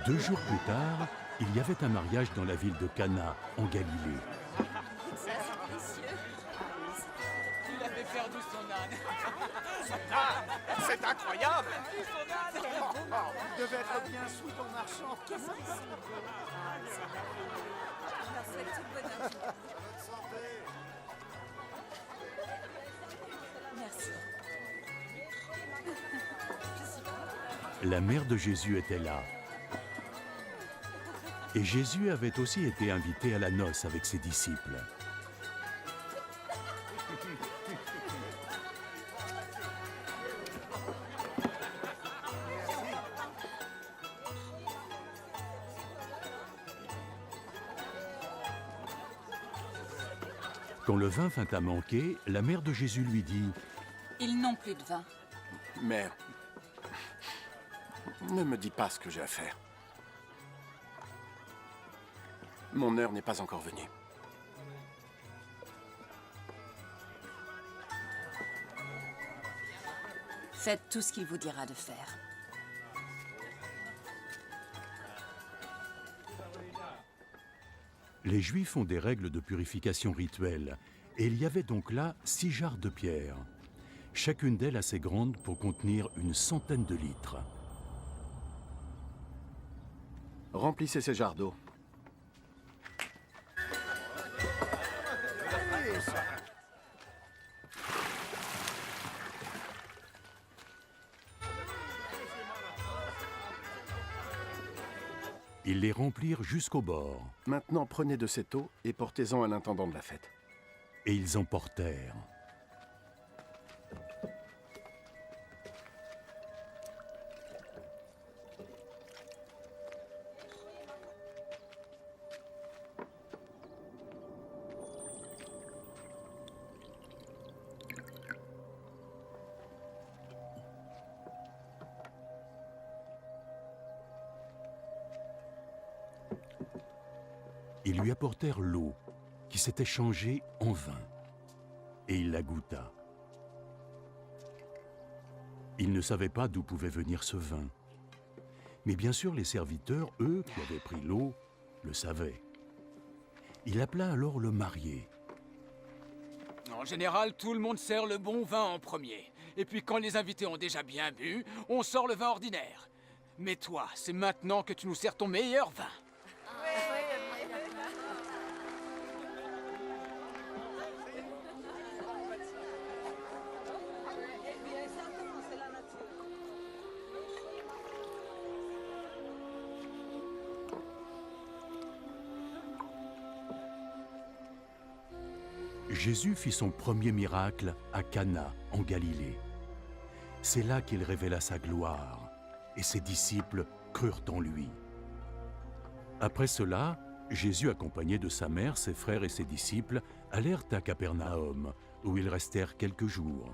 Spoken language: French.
2 jours plus tard, il y avait un mariage dans la ville de Cana, en Galilée. Ça, c'est délicieux. Il avait perdu son âne. C'est incroyable! Son âne. Il devait être bien sous ton marchand. Qu'est-ce que c'est beau. On leur souhaite tout le bonheur. Merci. Je suis contente. La mère de Jésus était là. Et Jésus avait aussi été invité à la noce avec ses disciples. Quand le vin vint à manquer, la mère de Jésus lui dit « Ils n'ont plus de vin. Mère, ne me dis pas ce que j'ai à faire. Mon heure n'est pas encore venue. Faites tout ce qu'il vous dira de faire. Les Juifs ont des règles de purification rituelle, et il y avait donc là 6 jarres de pierre, chacune d'elles assez grande pour contenir une centaine de litres. Remplissez ces jarres d'eau. Ils les remplirent jusqu'au bord, Maintenant, prenez de cette eau et portez-en à l'intendant de la fête. et ils emportèrent. Ils lui apportèrent l'eau, qui s'était changée en vin, et il la goûta. Il ne savait pas d'où pouvait venir ce vin. Mais bien sûr, les serviteurs, eux, qui avaient pris l'eau, le savaient. Il appela alors le marié. En général, tout le monde sert le bon vin en premier. Et puis quand les invités ont déjà bien bu, on sort le vin ordinaire. Mais toi, c'est maintenant que tu nous sers ton meilleur vin. Jésus fit son premier miracle à Cana, en Galilée. C'est là qu'il révéla sa gloire, et ses disciples crurent en lui. Après cela, Jésus, accompagné de sa mère, ses frères et ses disciples, allèrent à Capernaum, où ils restèrent quelques jours.